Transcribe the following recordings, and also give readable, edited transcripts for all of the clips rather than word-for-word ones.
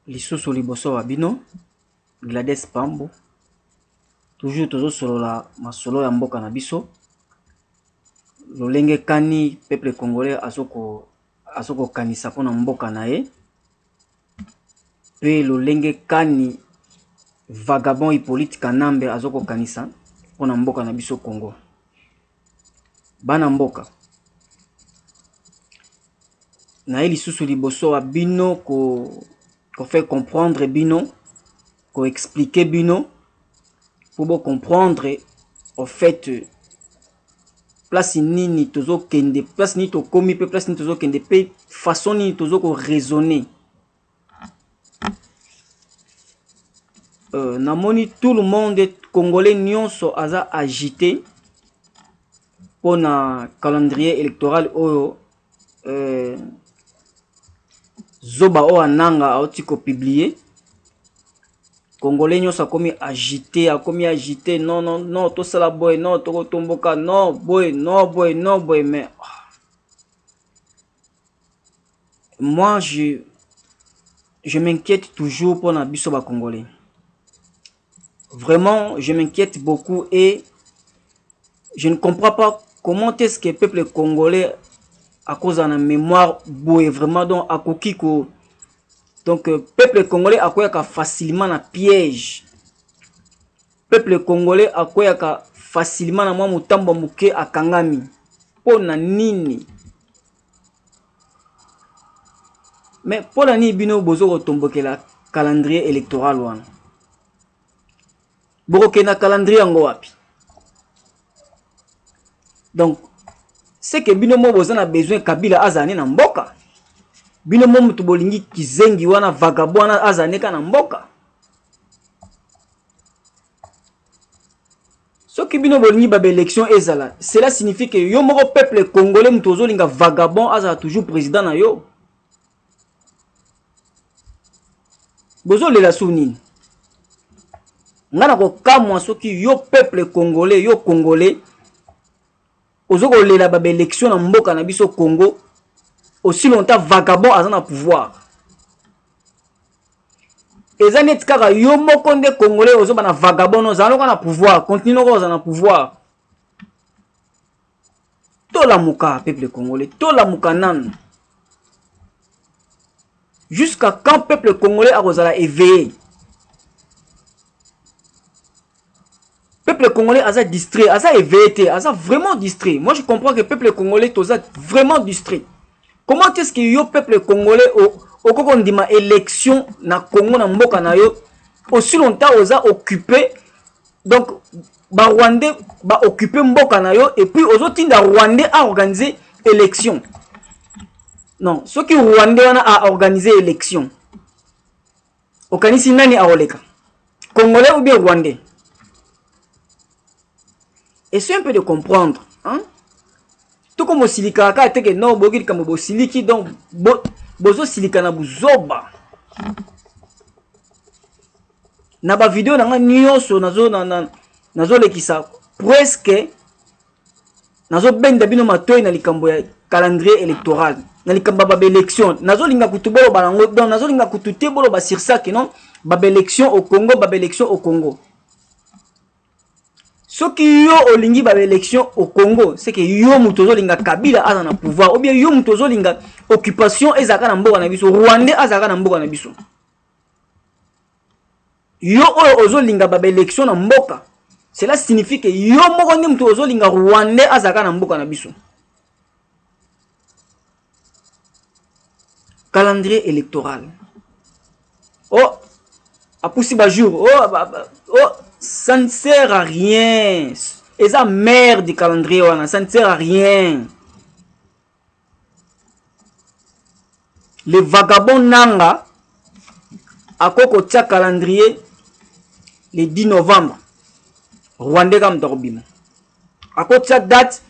lisusu liboso wa bino Gladys Pambo toujours tozo solo la masolo ya mboka na biso lolenge kani peuple congolais azoko kanisa pona mboka na ye pe lolenge kani vagabond Hippolyte Kanambe azoko kanisa pona mboka na biso Congo. Bana mboka na lisusu liboso wa bino ko faire comprendre bino, ko expliquer bino pour bon comprendre au fait place nini tozo kende, place ni to komi pe place ni tozo kende pe façon ni tozo ko raisonner. Namoni tout le monde congolais nyonso aza agité pour na calendrier électoral oyo Zoba o ananga aoti ko publier. Congolais nyonso akomi agité, non, tout ça la boy, non, toko tomboka, non, boy, mais moi je m'inquiète toujours pour na biso ba Congolais. Vraiment, je m'inquiète beaucoup et je ne comprends pas comment est-ce que le peuple congolais à cause de la mémoire boy vraiment donc à kokiko. Donc peuple congolais a quoi facilement na piège. Peuple congolais a quoi facilement na mwa mutambo muke akangami. Pona nini? Mais pona ni bino bozo retomboke la calendrier électoral wana. Boroke na calendrier ngo wapi. Donc c'est que bino mo bozo na besoin Kabila azane na mboka. Bino mo mutu bolingi kizengi wana vagabond wana azane ka na mboka. Ce qui bino bolingi ba élection ezala, cela signifie que yo moko peuple congolais mutu ozolinga vagabond azala toujours président na yo. Bozo lela sounini. Ngana ko kamwa soki yo peuple congolais, yo congolais ozoko lela ba élection na mboka na biso Congo aussi longtemps vagabond azana pouvoir. Eza net kaka yo moko nde congolais ozoba na vagabond ozana na pouvoir, continue ko ozana pouvoir. Tola muka peuple congolais, tola muka nan. Jusqu'à quand peuple congolais a ozala éveillé? Peuple congolais a distrait, a éveillé, a vraiment distrait. Moi je comprends que le peuple congolais est vraiment distrait. Comment est-ce que yo peuple congolais au kokondima élection na Congo na mboka na yo aussi longtemps oza occupé donc ba Rwandais ba occupé mboka na yo et puis ozotinda Rwandais a organiser élection. Non, ce qui Rwandais a organisé élection. Okanisi nani a oleka? Congolais ou bien Rwandais? Essayez un peu de comprendre, hein? Tout comme au silika ka teke no bogi comme bo siliki donc bozo silika na buzoba. Na ba vidéo na nyonso nazo lekisa presque nazo benda bino matoyi na likambo ya calendrier électoral na likambo ba élection nazo linga kutubolo balango donc nazo linga kutute bolo ba sur ça que non ba élection au Congo, ba élection au Congo. Ce qui yo olingi ba élection au Congo, c'est que yo mutozo linga Kabila aza na pouvoir ou bien yo mutozo linga occupation ezaka na mboka na biso, Rwandais azaka na mboka na biso. Yo ozo linga ba élection na mboka. Cela signifie que yo moko ndi mutozo linga Rwandais azaka na mboka na biso. Calendrier électoral. Oh, a poussi ba jour. Oh, ça ne sert à rien. Et ça merde du calendrier, ça ne sert à rien. Les vagabonds nanga à koko tia calendrier le 10 novembre. Rwandais kam tarobima. À koko tia date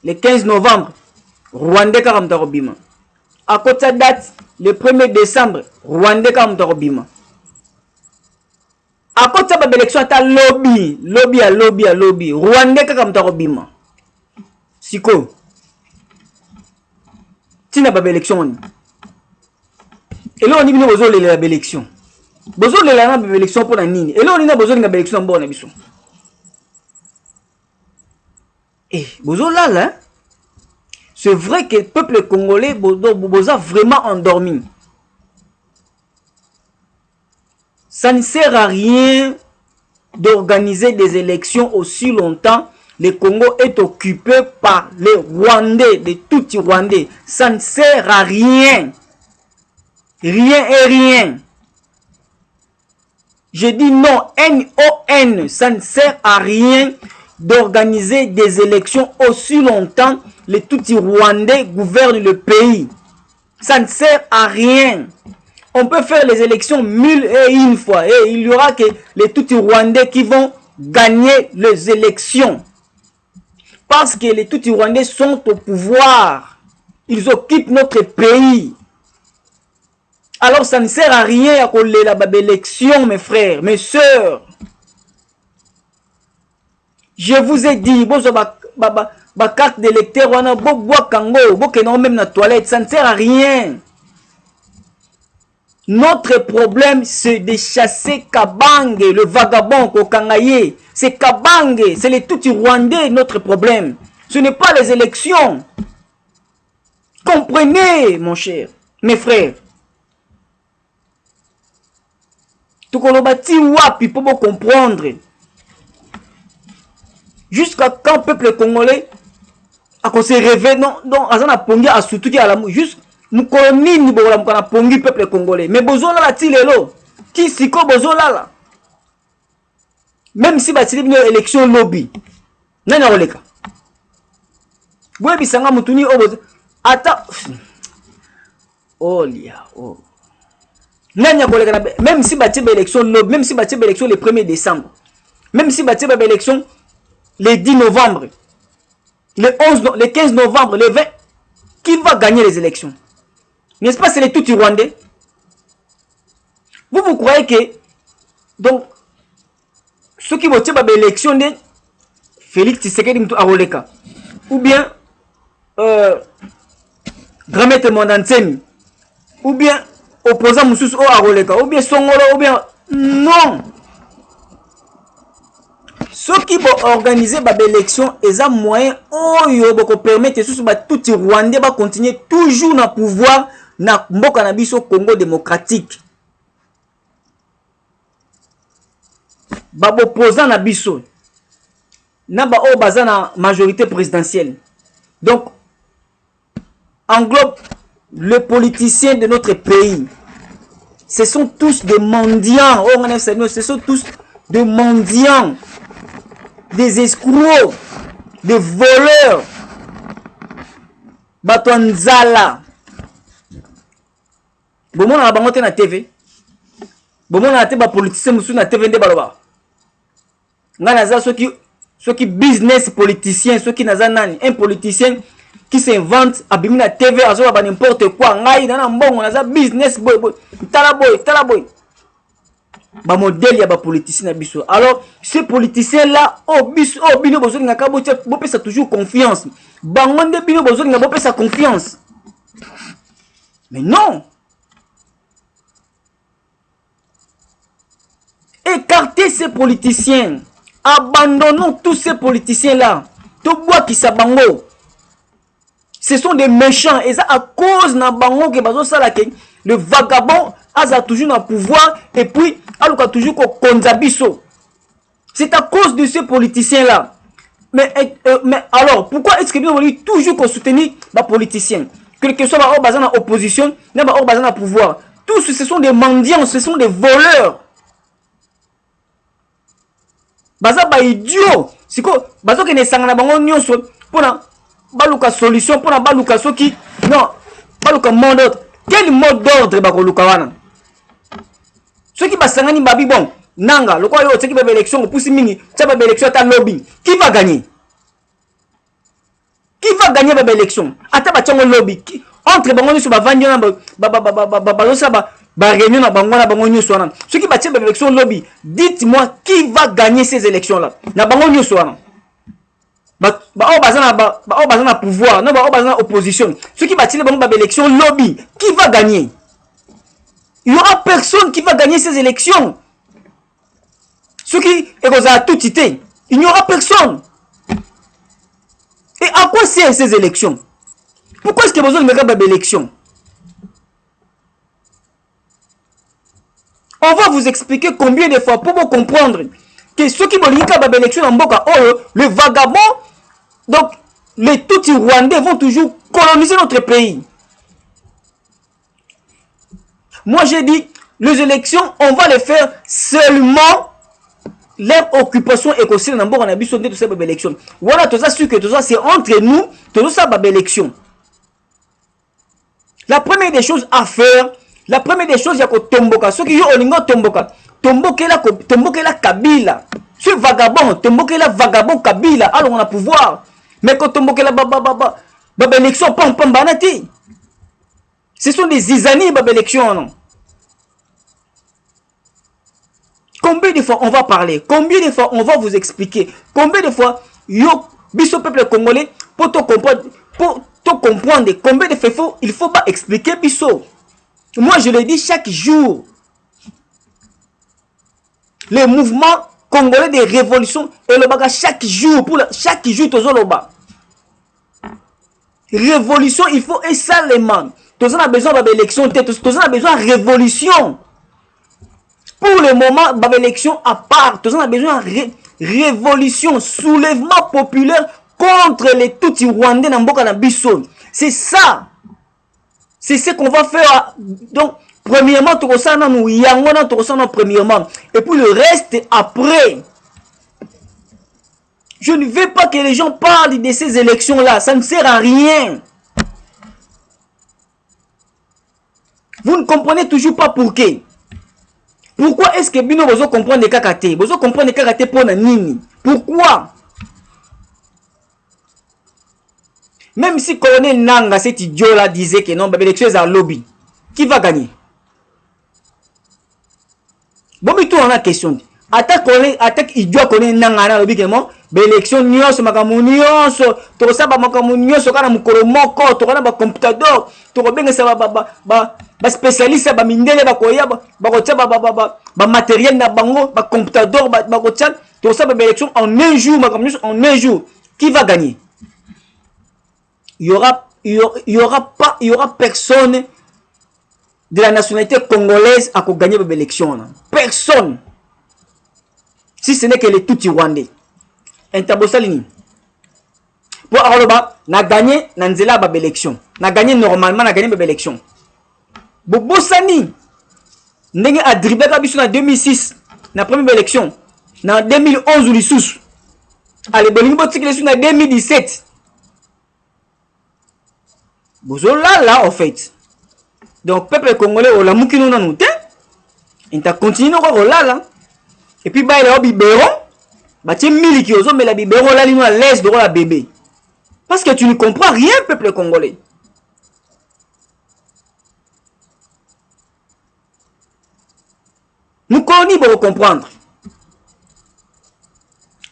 le 15 novembre. Rwandais kam tarobima. À koko tia date le 1er décembre. Rwandais kam tarobima. A côté de l'élection, ta lobby. Rwandais kaka mtako bima. Siko. Tina ba élection. Et là on dit bino bozo la élection. Bozo le lana ba élection pour la nini. Et là on a besoin de élection bonne biso. Eh, bozo là là. C'est vrai que le peuple congolais boza vraiment endormi. Ça ne sert à rien d'organiser des élections aussi longtemps. Le Congo est occupé par les Rwandais, les Tutsis Rwandais. Ça ne sert à rien. Rien et rien. Je dis non, N-O-N, ça ne sert à rien d'organiser des élections aussi longtemps. Les Tutsis Rwandais gouvernent le pays. Ça ne sert à rien. On peut faire les élections 1001 fois et il y aura que les Tutsis Rwandais qui vont gagner les élections. Parce que les Tutsis Rwandais sont au pouvoir. Ils occupent notre pays. Alors ça ne sert à rien à coller la élection, mes frères, mes sœurs. Je vous ai dit, ma carte d'électeur, même la toilette, ça ne sert à rien. Notre problème, c'est de chasser Kabange, le vagabond Kokangaye. C'est Kabange, c'est les Tutsis Rwandais, notre problème. Ce n'est pas les élections. Comprenez, mon cher, mes frères. Tout kolobati wapi pour comprendre. Jusqu'à quand le peuple congolais a se réveillé, non, azana pongi a soutuki à la mou, juste nous coloni ni bola mukana pongi peuple congolais. Mais bozo la tilelo, qui siko bozo la. Même si batili une élection lobby, nana oleka. Boye bisanga mutuni obozo, ata, oh lia, oh. Même si bâti l'élection, même si bâti l'élection le 1er décembre, même si bâti l'élection le 10 novembre, le 15 novembre, le 20, qui va gagner les élections? N'est-ce pas, c'est les Tutsis Rwandais? Vous croyez que, donc, ceux qui votent l'élection de Félix Tshisekedi Aroleka, ou bien, Grand-Maître Mondansemi, ou bien, opposant Moussous au Aroleka, ou bien Songolo, ou bien... Non! Ceux qui vont organiser l'élection, ils ont moyen de permettre que tout les Rwandais va continuer toujours dans le pouvoir dans le Congo démocratique. Les opposants na biso, na ba o baza na majorité présidentielle. Donc, englobe les politiciens de notre pays. Ce sont tous des mendiants. Oh, ce sont tous des mendiants, des escrocs, des voleurs. Batonzala. Bomon na bangote na TV. Bomon na te ba politicien musu na TV nde baloba. Nga naza ceux qui business politicien, ceux qui naza nani, un politicien qui s'invente abimi na TV azoba ba n'importe quoi. Ngai na mbongo naza business boy. Tala boy. Ba modèle ya ba politicien na biso. Alors, ces politiciens là, bino bozo nga ka bo pesa toujours confiance. Bangonde bino bozo nga bo pesa confiance. Mais non. Écartez ces politiciens. Abandonnons tous ces politiciens là. Toboa ki sa bango. Ce sont des méchants et ça à cause na bango que bazo sala ke le vagabond a toujours dans le pouvoir et puis a toujours konzabiso. C'est à cause de ces politiciens là. Mais alors pourquoi est-ce que nous voulons toujours qu'on soutenir les politiciens, quel que soit la opposition, la pouvoir? Tous ce sont des mendiants, ce sont des voleurs. Baza ba idiot. Siko bazo ke ne sangana bango nyonso pona baluka solution pona baluka soki non baluka mot d'ordre. Quel mot d'ordre bakoluka wana? Soki basangani babi bon nanga lokwa yo tseki ba élection pousi mingi tsa ba élection ta lobby. Qui va gagner? Qui va gagner ba élection? Ata ba tchongo lobby. Entre bango nyonso ba vandi na ba réunion na bango nyonso wana. Ceux qui battent l'élection lobby, dites-moi qui va gagner ces élections là. Na bango nyonso wana. Ba bazana pouvoir, non ba bazana opposition. Ceux qui battent l'élection lobby, qui va gagner? Il n'y aura personne qui va gagner ces élections. Ceux qui est tout cité, il n'y aura personne. Et à quoi servent ces élections? Pourquoi est-ce que besoin de faire des élections? On va vous expliquer combien de fois pour vous comprendre que ceux qui vont faire des élections en Boka, le vagabond, donc les Tutsis rwandais vont toujours coloniser notre pays. Moi j'ai dit, les élections, on va les faire seulement leur occupation écossaises dans Boka Nabi sont de ces élections. Voilà, tout ça, c'est entre nous, tout ça, c'est élection. La première des choses à faire, la première des choses, il y a que Tomboka. Ceux qui ont Tomboka. Tomboka est la Kabila. Ce vagabond, Tomboka est la vagabond Kabila. Alors on a pouvoir. Mais quand Tomboka est la élection, pam banati. Ce sont des zizani, élection, non? Combien de fois on va parler? Combien de fois on va vous expliquer? Combien de fois, yo, biso peuple congolais, pour te comprendre, combien de fois il faut pas expliquer biso. Moi je le dis chaque jour. Le mouvement congolais de révolution et le bagage chaque jour, chaque jour tous le bas. Révolution, il faut un salement. Tous on a besoin d'élection, tous on a besoin de révolution. Pour le moment, l'élection à part, tous on a besoin de révolution, soulèvement populaire contre les Tutsis rwandais dans Mboka na biso. C'est ça. C'est ce qu'on va faire. Donc, premièrement, tout ça, nous yangona tout ça, premièrement. Et puis le reste après. Je ne veux pas que les gens parlent de ces élections-là. Ça ne sert à rien. Vous ne comprenez toujours pas pourquoi. Pourquoi est-ce que Bino vous comprenez les KKT? Vous comprenez les KKT pour Nini? Pourquoi? Même si colonel Nanga, cet idiot-là, disait que non, l'élection est à lobby, qui va gagner? Bon, mais tout on a question. Attaque idiot colonel Nanga, na lobby, que non, l'élection nyonso, makamu nyonso, to sa ba makamu nyonso, kana mukoro moko, to kana ba computador, to benga sa ba spécialiste, ba mindele, ba koya, ba kotia, ba matériel na bango, ba computador, ba kotia, to sa ba élection en un jour, makamu nyonso en un jour, qui va gagner? Il y aura personne de la nationalité congolaise à gagner l'élection. Personne. Si ce n'est que les Tutsis rwandais. Interbosalini. Pour Arloba, n'a gagné Nanzela l'élection. N'a gagné normalement, n'a gagné l'élection. Bobosani. N'a a dribblé en 2006. La première élection. En 2011 ou l'issous. Allez, Bolingo l'élection en 2017. Là, en fait. Donc, peuple congolais, on l'a mouki nous nous il t'a continué au là. Et puis, bah, il a biberon. Bah, tu es miliki, mais la biberon, là, il nous laisse de la bébé. Parce que tu ne comprends rien, peuple congolais. Nous connaissons pour comprendre.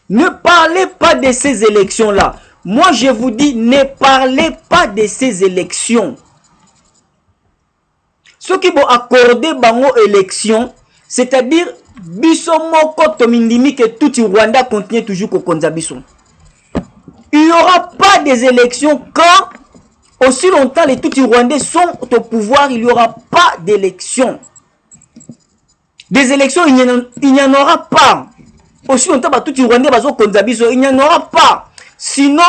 Ne parlez pas de ces élections-là. Moi, je vous dis, ne parlez pas de ces élections. Ceux qui vont accorder bango élections, c'est-à-dire, bisomoko tomindimi que tout le Rwanda continue toujours au Konzabiso. Il n'y aura pas des élections quand, aussi longtemps les tout Rwandais sont au pouvoir, il n'y aura pas d'élections. Des élections, il n'y en aura pas. Aussi longtemps que tout le Rwandais va au Konzabiso, il n'y en aura pas. Sinon,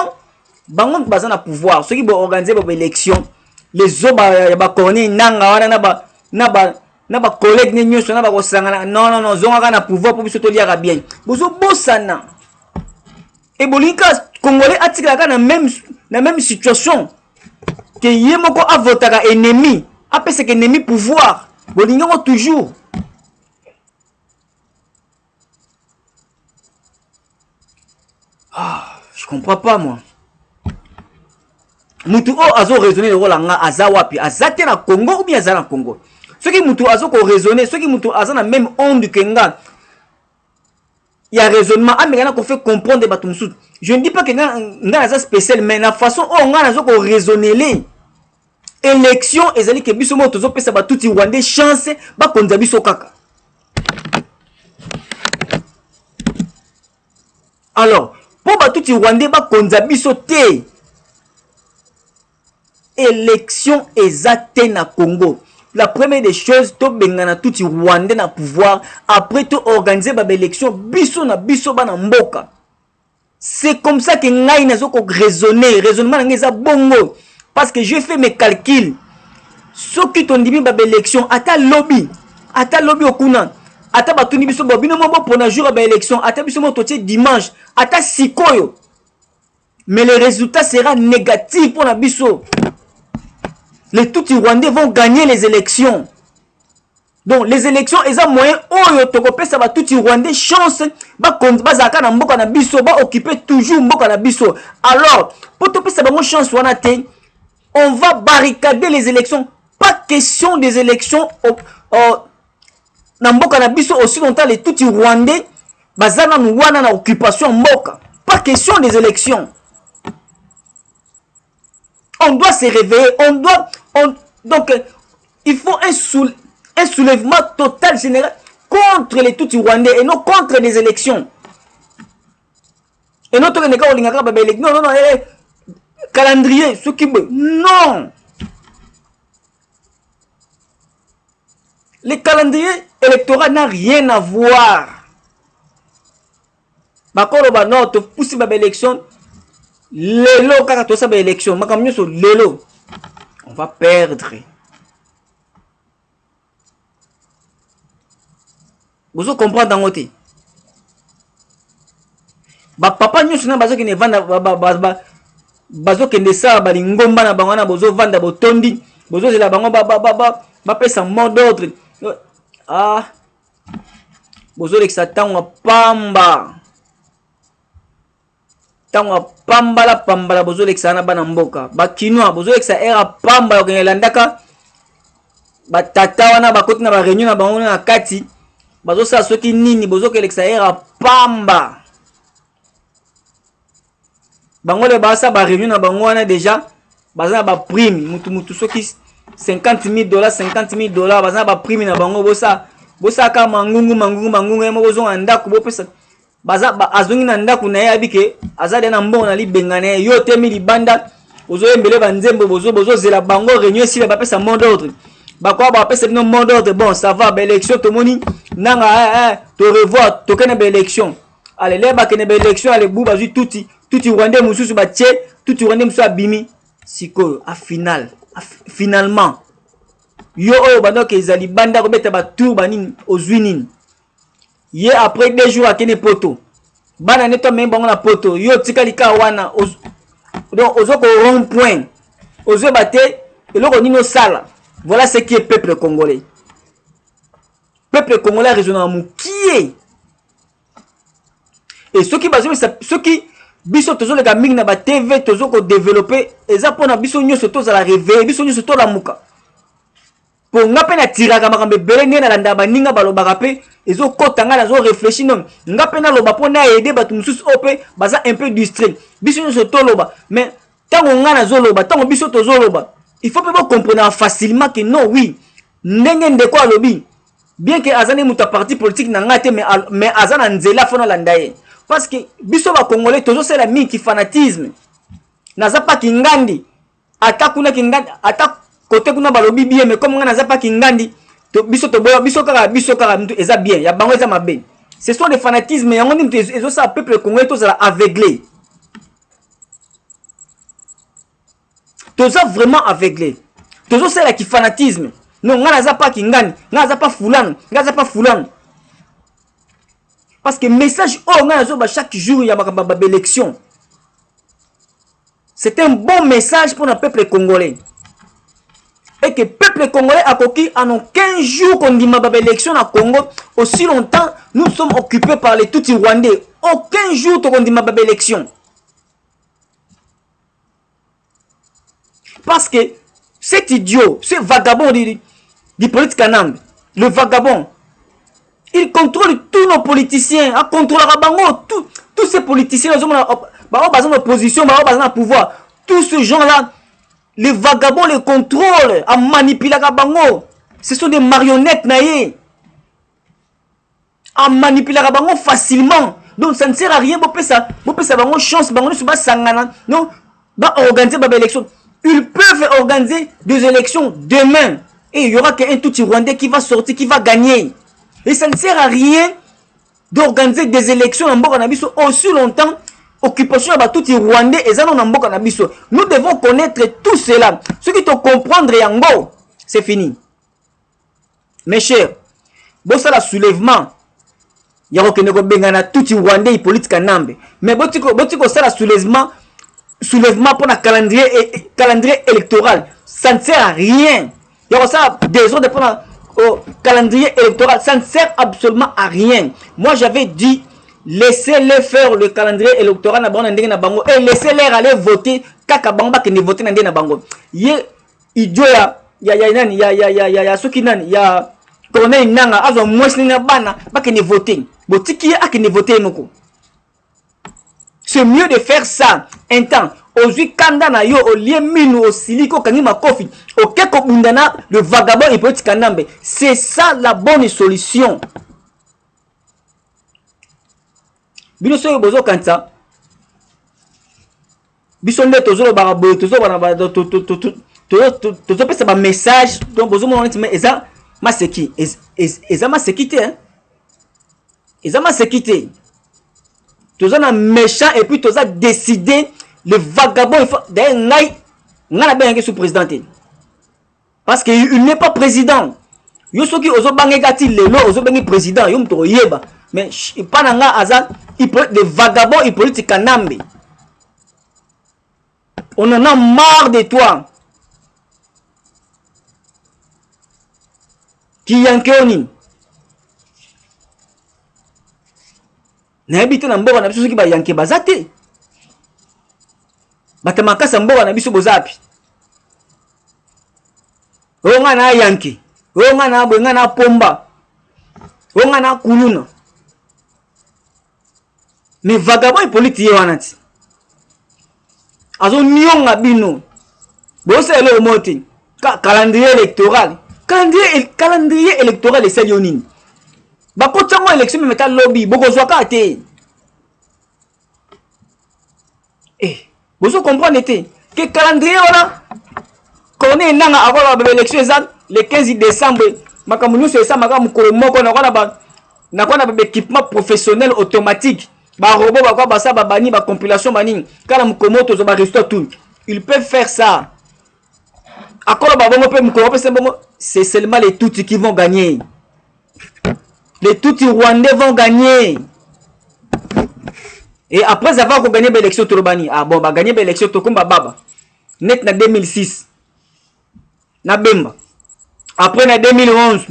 bangon bazana pouvoir, ceux qui vont organiser des élections, les autres ba corner nanga wana na ba collègue ne nyoso na ba kosangana non zonga na pouvoir pour biso to liaka bien. Bozo bosana. Et bolinka congolais atikaka na même situation que yemoko a votaka ennemi, après c'est ennemi pouvoir. Bolinga toujours. Ah, je comprends pas moi. Mutu o azo raisonner le rôle nga azawapi azate na Congo ou bien azana Congo. Ceux qui mutu azo ko raisonner, ceux qui mutu azana même onde que nga. Il y a raisonnement amengana ko fait comprendre batumsu. Je ne dis pas que nga aza spécial mais la façon o nga azo ko raisonner les. élection ezali ke biso mo tozo pesa ba tuti Rwandais chance ba konza biso kaka. Alors, pour ba tuti Rwandais ba konza biso te. Élection exacte na Congo. La première des choses, to bengana tuti Rwandais na pouvoir, après to organiser ba élection biso na biso ba na mboka. C'est comme ça que ngai nazo ko raisonner, raisonnement na ngeza bongo parce que j'ai fait mes calculs. Ce qui t'ont dit ba élection ata lobby okuna, ata batuni biso ba bino mo pour na jour ba élection, ata biso mo totie dimanche, ata sikoyo. Mais le résultat sera négatif pour la biso. Les tout Rwandais vont gagner les élections. Donc les élections, ils ont moyen oyo toko ça va tout Rwandais chance ba zaka na mboka na biso ba occuper toujours mboka na biso. Alors, pour to pesa bango chance wana te, on va barricader les élections. Pas question des élections na mboka na biso aussi longtemps les tout Rwandais bazana wana na occupation mboka. Pas question des élections. On doit se réveiller, donc il faut un soulèvement total général contre les tout Rwandais et non contre les élections. Et notre non, calendrier, ce qui non. Le calendrier électoral n'a rien à voir. Bakolo non, tu pousses ma élection. Lelo kaka to sa ba élection, makamyo so lelo. On va perdre. Vous comprenez dans côté. Ba papa nyo suna bazo kene vanda bazo kende sa ba ngomba na bango na bozo vanda botondi, bozo zela bango ba pesa mot d'ordre. Ah. Bozo leksa tanga pamba. Tanga pambala bozo leksa na bana mboka. Ba kinwa bozo leksa era pamba ko landaka. Ba tata wana ba koti na ba réunion na bango na kati. Bazo sa soki nini bozo keleksa era pamba. Bango le basa ba réunion na bango wana déjà baza ba prime mutu soki $50,000 $50,000 baza ba prime na bango bosa ka mangungu mo bozo ndako bo pesa baza ba azongi na ndako na ye abike azade na mbongo na libengane yo temi libanda bozo embele ba nzembo bozo zela bango réunion si ba pesa mot d'ordre. Bakwa ba pesa no mot d'ordre bon ça va ba élection to moni nanga to revoir to kene ba élection allez les ba kene ba élection allez bou bazu tuti Rwandais mususu ba tche tuti Rwandais mususu abimi siko a finalement yo oyo bandoke ezali banda ko beta ba tour banini ozwinini ye après 2 jours akene poto bana neto même bango na poto yo tikali ka wana donc ozoko rond point ozo baté eloko nino sala. Voilà ce qui est peuple congolais. Peuple congolais raisonnablement qui est. Et ceux qui biso tozo le gaming na ba TV tozo ko développer eza pona biso nyoso toza la réveiller biso nyoso to la muka. Pour ngape na tiraka makambe bele ne na landa baninga balobaka pe ezo kotanga na zo réfléchir non ngape na loba pona aider batu mususu ope baza un peu distrait biso nyoso to loba mais tango ngana zo loba tango biso tozo loba. Il faut pas comprendre facilement que non, oui. N'engende de quoi lobby. Bien que Azane mouta parti politique n'a ngate, mais Azane Nzela fona landaye. Parce que biso ba Congolais, toujours c'est la mi qui fanatisme. Naza pas kingandi. Ata kuna kingandi. Ata côté kuna ba lobby bien, mais comme on naza pas kingandi, biso to boya, biso kara, eza bien. Ya bango eza mabe. Ce sont des fanatismes. Et on dit que ça peuple congolais, tous à aveuglé. Toza vraiment aveuglé. Tozo c'est là qui fanatisme. Non, ngaza pas kingani, ngaza pas fulan. Parce que message oh ngaza ba chaque jour il y a ba élection. C'est un bon message pour le peuple congolais. Et que le peuple congolais a coquille en 15 jours qu'on dit ma élection à Congo, aussi longtemps nous sommes occupés par les tout Rwandais. Aucun jour qu'on dit ma élection. Parce que cet idiot, ce vagabond du politique anam, le vagabond, il contrôle tous nos politiciens, il contrôle tous ces politiciens, ils ont opposition, ils ont pouvoir. Tous ces gens-là, les vagabonds les contrôlent, à manipuler la bango. Ce sont des marionnettes naïe. À manipuler la bango facilement. Donc ça ne sert à rien. Vous pouvez bango chance, bango ne sangana. Non, va organiser des élections. Ils peuvent organiser des élections demain. Et il y aura qu'un tout Rwandais qui va sortir, qui va gagner. Et ça ne sert à rien d'organiser des élections en Mboka Nabiso aussi longtemps. Occupation à tout Rwandais et en Mboka Nabiso. Nous devons connaître tout cela. Ce qui te comprendre yango, c'est fini. Mes chers, bon ça la soulèvement. Il y a aucun bengana tout Rwandais politique nambe. Mais botiko ça la soulèvement pour le calendrier électoral. Ça ne sert à rien. Il y a ça des autres pour au calendrier électoral. Ça ne sert absolument à rien. Moi j'avais dit laissez-les faire le calendrier électoral et laissez-les aller voter. Kaka bango qui ne voter na bango. Ye idiot ya soki nani ya Corneille Nanga azo mwesi na bana ba qui ne voter. Botiki a qui ne voter noko. C'est mieux de faire ça un temps. Aujourd'hui, kanda na yo au lieu minu au siliko kangi makofi au keko bundana le vagabond et politique kanambe. C'est ça la bonne solution. Bino so bozo kanta. Biso nde tozolo barabo tozo bana tozo pesa ba message donc bozo mon mais eza maseki eza masekité hein. Eza masekité. Tozo na méchant et puis tozo décider le vagabond, d'ailleurs, n'a pas été sous-président. Parce qu'il n'est pas président. Yosoki ozo bangegati lelo ozo bangi président yom to yeba. Mais pas nanga azan, il peut des vagabonds, il politique kanambe. On en a marre de toi. Qui yankeoni. Na habite na mboka na biso ki ba yanke bazate. Batamaka samboka na biso bozapi. Onga na yanki, onga na bwenga na pomba, onga na kuluna. Mais vagabond politique wanati. Azo nyonga bino. Bosa ele moti. Calendrier électoral. Calendrier électoral est selionine. Bakotango élection meta lobby bokozwaka te. Vous comprenez que calendrier voilà connaît nanga avoir l'élection le 15 décembre makamunyo c'est ça makamu kolomoko na kona ba équipement professionnel automatique ba robot ba ba ça ba bani ba compilation bani kala mukomoto zo ba restore tout ils peuvent faire ça akolo ba bongo pe mukomo c'est seulement les Tutsis qui vont gagner. Les Tutsis rwandais vont gagner. Et après avoir gagné l'élection Torobani, ah bon, bah gagné l'élection Tokumba Baba. Net na 2006. Na Bemba. Après na 2011.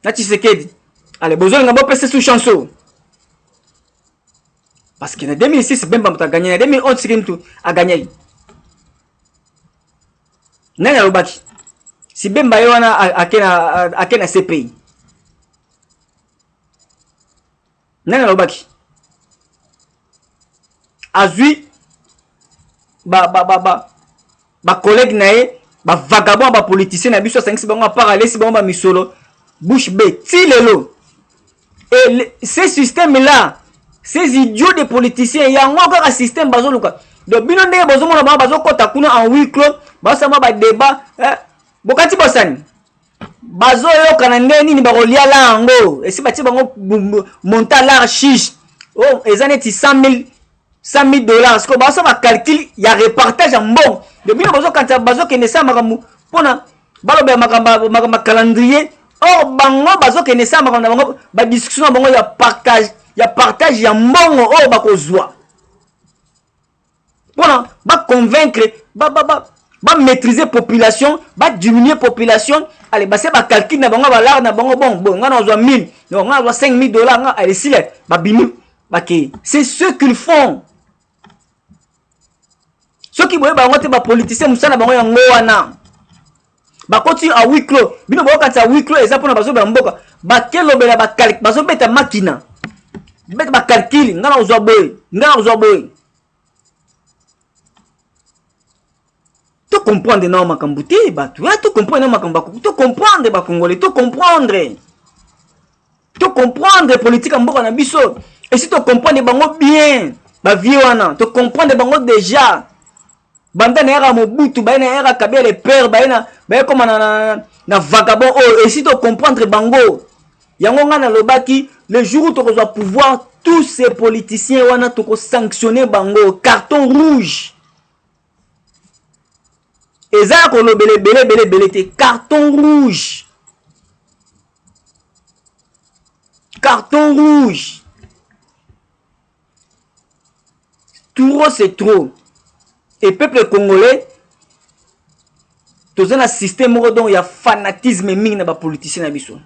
Na Tshisekedi. Allez, besoin de passer sous chanson. Parce que na 2006, Bemba a gagné. Na 2011, Sirimtu a gagné. Nana Lobaki. Si Bemba yoana a kena CPI. Nana Lobaki. Azui ba collègue nae ba vagabond ba politicien na biso 5 bango parallèle si bango ba misolo bouche bée ti lelo et ces systèmes là ces idiots de politiciens ya ngoko ka système bazo luka do bino ndé bazo mona ba bazo kota kuna en huis clos ba sama ba débat bokati bosani bazo yo kana ndeni ni ba kolia la ngo et si ba ti bango monta la chiche oh ezaneti 100 000 $. Parce que bah ça va calculer, il y a repartage en bon. De bien bazo quand bazo qui ne sait makamu pona balobe makamba calendrier. Or bango bazo qui ne sait makamba ba discussion bango ya partage ya mbongo oh ba kozwa. Pona ba convaincre ba maîtriser population, ba diminuer population. Allez bah c'est ba calcul na bango ba lar na bango bon ngana ozwa 1000, non ngana ozwa 5 000 $, nga allez si ba binu. C'est ce qu'ils font. Ceux qui voient les politiciens, ils sont en ba koti a huis clos. Bino ba kati a huis clos eza pona bazo ba mboka. Ba kelo bela ba calcul, bazo beta makina. Beta ba calcul, ngana ozwa boy. Tu comprendre non makambuti, tu comprendre non makambaku, tu comprendre ba Congolais, tu comprendre. Tu comprendre politique en mboka na biso. Et si tu comprendre bango bien, ba viwana, tu comprendre bango déjà. Banda na era Mobutu, ba na era Kabila le père, ba comme na vagabond oh, et si tu comprendre bango. Yango ngana lobaki, le jour où tu vas pouvoir tous ces politiciens wana tu sanctionner bango, carton rouge. Et ça ko belé te carton rouge. Carton rouge. Trop c'est trop. Et peuple congolais, tous un système dont il y a fanatisme mingi na ba politicien na biso.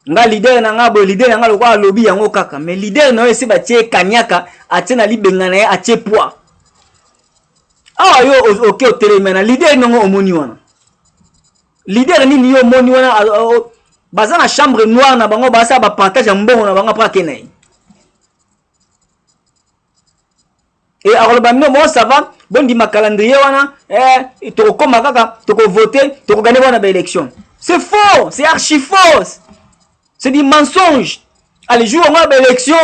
Nga leader na nga bo leader na nga lokwa lobby yango kaka, mais leader na ese ba tie kanyaka atie na libenga na atie poids. Ah yo OK au télémena leader nango omoni wana. Leader nini yo omoni wana baza na chambre noire na bango basa ba partage mbongo na bango pa kenai. Et alors ba mino ça va bon di ma calendrier wana to koma kaka to ko voter to ko gagner wana ba élection. C'est faux, c'est archi faux. C'est du mensonge. Allez jour on a ba élection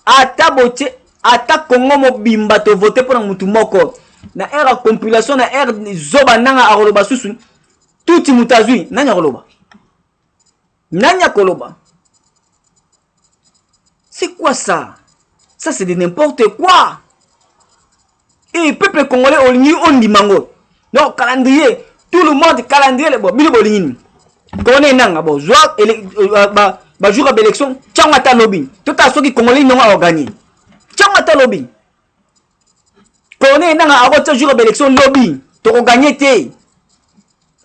ata bote ata Congo mobimba to voter pour mutu moko. Na era compilation na era zoba nanga akoloba susu tout mutazui nanya koloba. Nanya koloba. C'est quoi ça? Ça c'est de n'importe quoi. Et peuple congolais on dit mango. Non, calendrier, tout le monde calendrier le bon, bili bolingini. Connaît nanga bon, joie ba jour à élection, tchangata lobby. Tout à ceux qui congolais n'ont pas gagné. Tchangata lobby. Connaît nanga à jour à élection lobby, tu as gagné té.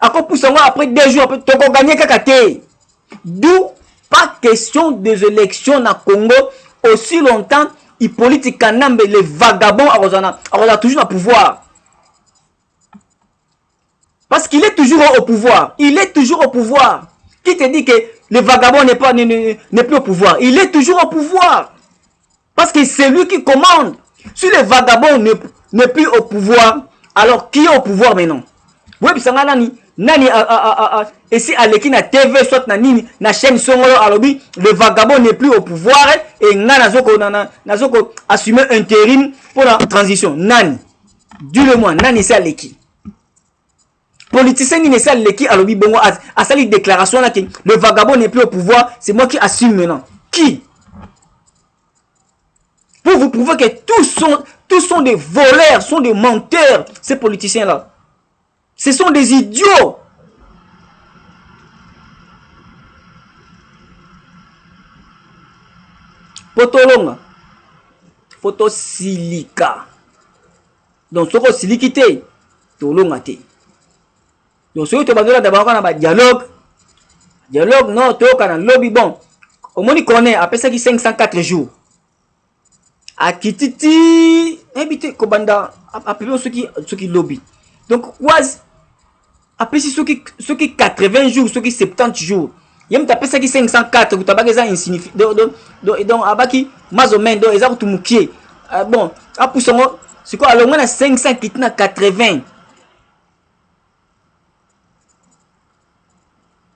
Encore plus après 2 jours après tu as gagné kakate. D'où pas question des élections na Congo aussi longtemps. Hippolyte Kanambe, les vagabonds, a toujours le pouvoir. Parce qu'il est toujours au pouvoir. Il est toujours au pouvoir. Qui te dit que le vagabond n'est plus au pouvoir? Il est toujours au pouvoir. Parce que c'est lui qui commande. Si le vagabond n'est plus au pouvoir, alors qui est au pouvoir maintenant? Oui, puis ça nani et si aleki na TV soit na nini na chaîne songolo alobi le vagabond n'est plus au pouvoir et ngana nazoko assumer intérim pour la transition nani dis-le-moi nani c'est aleki politicien ni c'est aleki alobi bongo a sali déclaration là que le vagabond n'est plus au pouvoir, c'est moi qui assume maintenant. Qui? Pour vous prouver que tous sont des voleurs, sont des menteurs ces politiciens là. Ce sont des idiots. Potolonga. Photo silica. Donc, ce que silicité, tolonga te. Donc, ce que tu vas d'abord on a dialogue. Dialogue, non, tu as un lobby. Bon, au moins, il connaît, après ça, qui 504 jours. A kititi, habité, Kobanda, après ceux qui lobby. Donc, après ceux qui 80 jours, ceux qui 70 jours. Il y a tapé ça qui 504, vous avez ça insignifiant. Donc, abaki, mazomen, donc, ils ont tout mouqué. Bon, après ça, c'est quoi? Alors, on a 500 qui est 80.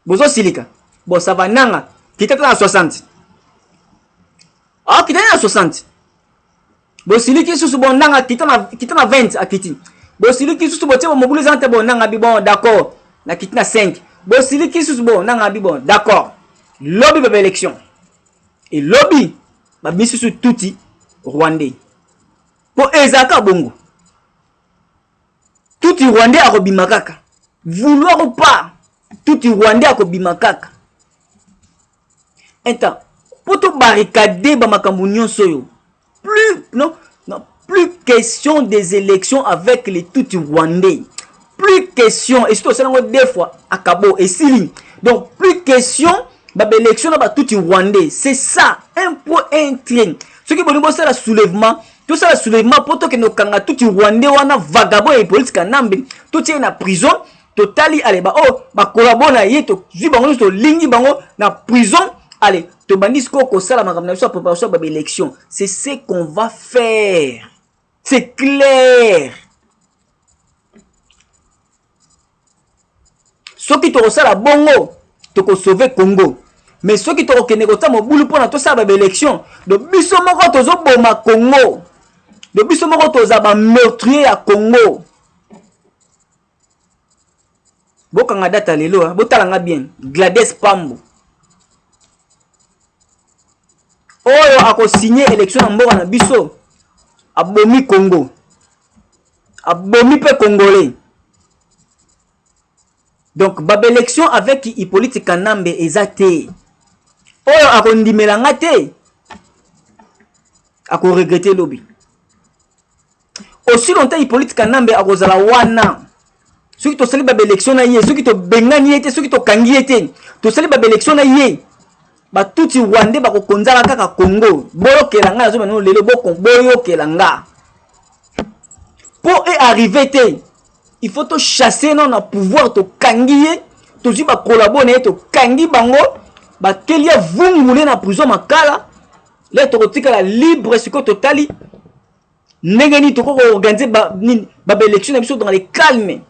Bozo silika. Bon, ça va, nanga, qui est à 60. Ah, qui est à 60. Bon, siliki, sous bon, nanga, qui est à 20, à Kiti. Bon, siliki, sous bon, tu vas mobiliser un bon, nanga, bon, d'accord. Na qui est à 5. Bon, siliki, sous bon, nanga, bon, d'accord. Lobby de l'élection. Et lobby, ma mise sur touti, Rwandais. Pour Ezaka Bongo. Touti Rwandais à Robimakaka. Vouloir ou pas, touti Rwandais à Robimakaka. Attends, pour tout barricader, Bamakambounion Soyo. Plus question des élections avec les touti Rwandais. Plus question, et surtout, c'est deux fois à Kabo et Sili. Donc, plus question, l'élection là, touti Rwandais. C'est ça, un point, un train. Ce qui veut dire, c'est le soulèvement. Tout ça, le soulèvement, pour que nous kanga touti Rwandais, on a vagabond et politique nambe. Tout est en prison. Totali, allez, collabore na yé, to bango, to lingi bango, na prison. Allez, to bandis ko sala makamna so préparation ba élection. C'est ce qu'on va faire. C'est clair. soki tokosala bongo tokosauve Congo. Mais soki tokokende kota mobulu mpona tosala ba élection de biso moko tozoboma Congo, de biso moko toza ba meurtrier ya Congo. Bokanga data lelo, botalanga bien. Gladys Pambo oyo ako signé élection na mboka na biso abomi Congo, abomi pe Congolais. Donc ba élection avec Hippolyte Kanambe ezate oyo ako ndimelanga te ako regretter lobi. Aussi longtemps Hippolyte Kanambe akozala wana soki tosali ba élection na ye, soki to bengani ete, soki to kangi ete, tosali ba élection na ye, ba tuti wande ba kokonzala kaka Congo. Boyokela nga nazo bano lelo boyokela nga. Pour y arriver te, il faut to chasser non na pouvoir to kangiye, to ji ba collaborer to kangi bango, ba kelia vungule na prison makala, le to kotika la libre siko totali. Nengeni to ko organiser ba élection na biso dans les calmes.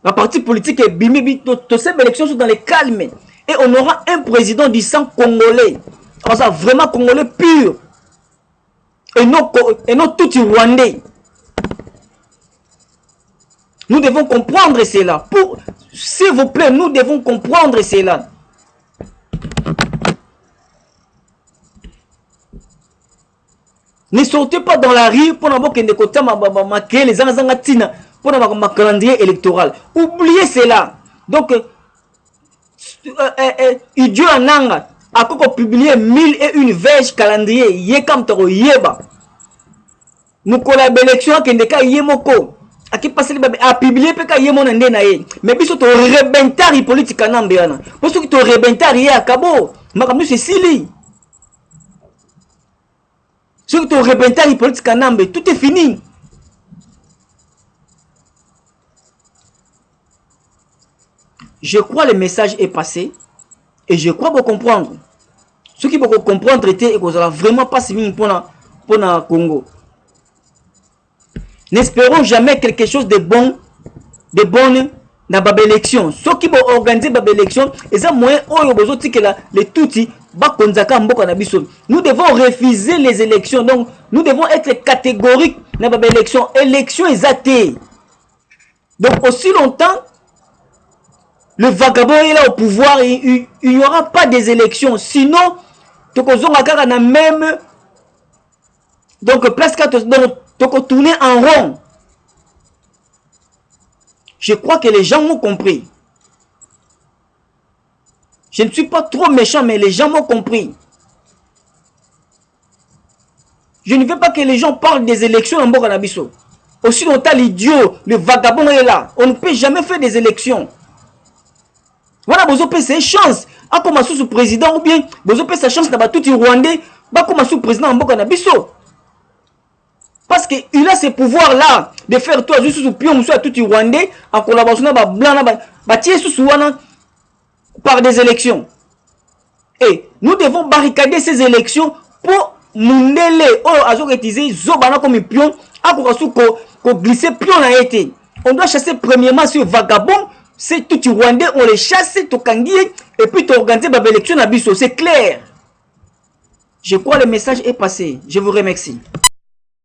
La partie politique est bimi, toutes ces élections sont dans les calmes. Et on aura un président du sang congolais. Ça vraiment congolais pur. Et non tout rwandais. Nous devons comprendre cela. S'il vous plaît, nous devons comprendre cela. Ne sortez pas dans la rue pour n'avoir qu'un côté marquer les angatina pour avoir un calendrier électoral. Oubliez cela. Donc, idiot ananga a publié 1001 verges calendrier. Yé comme toro yeba. Nous collabons l'élection qui n'est qu'à yemoko. A qui passe à publier peka yemon ande na ye. Mais biso to rebentari politique anambeana. Parce que to rebentari yé à kabo. Makamu c'est sili. Ceux qui ont repenté les politiques Kanambe, tout est fini. Je crois que le message est passé et je crois pour comprendre. Ceux qui vont comprendre et que ça va vraiment pas si bien pour le Congo. N'espérons jamais quelque chose de bon, de bonne dans la élection. Ceux qui vont organiser la élection, ils ont moyen que les toutis. Nous devons refuser les élections. Donc, nous devons être catégoriques dans l'élection. Élection est athée. Donc, aussi longtemps, le vagabond est là au pouvoir, il n'y aura pas des élections. Sinon, même. Donc, presque tourner en rond. Je crois que les gens m'ont compris. Je ne suis pas trop méchant, mais les gens m'ont compris. Je ne veux pas que les gens parlent des élections en Bokanabiso. Aussi longtemps, l'idiot, le vagabond est là. On ne peut jamais faire des élections. Voilà, vous avez ses chances. À commencer sous président ou bien, vous avez sa chance d'avoir tout le Rwandais. Bah, commencer sous président en Bokanabiso. Parce qu'il a ce pouvoir-là de faire toi juste sous pion, soit tout le Rwandais, en collaboration avec blanc, par des élections. Et nous devons barricader ces élections pour nous mêler aux utiliser zobana comme pion à glisser pion a été. On doit chasser premièrement ce vagabond, c'est tout Rwandais, on les chasse, tout kangi et puis tu organiser l'élection à Bisso, c'est clair. Je crois que le message est passé. Je vous remercie.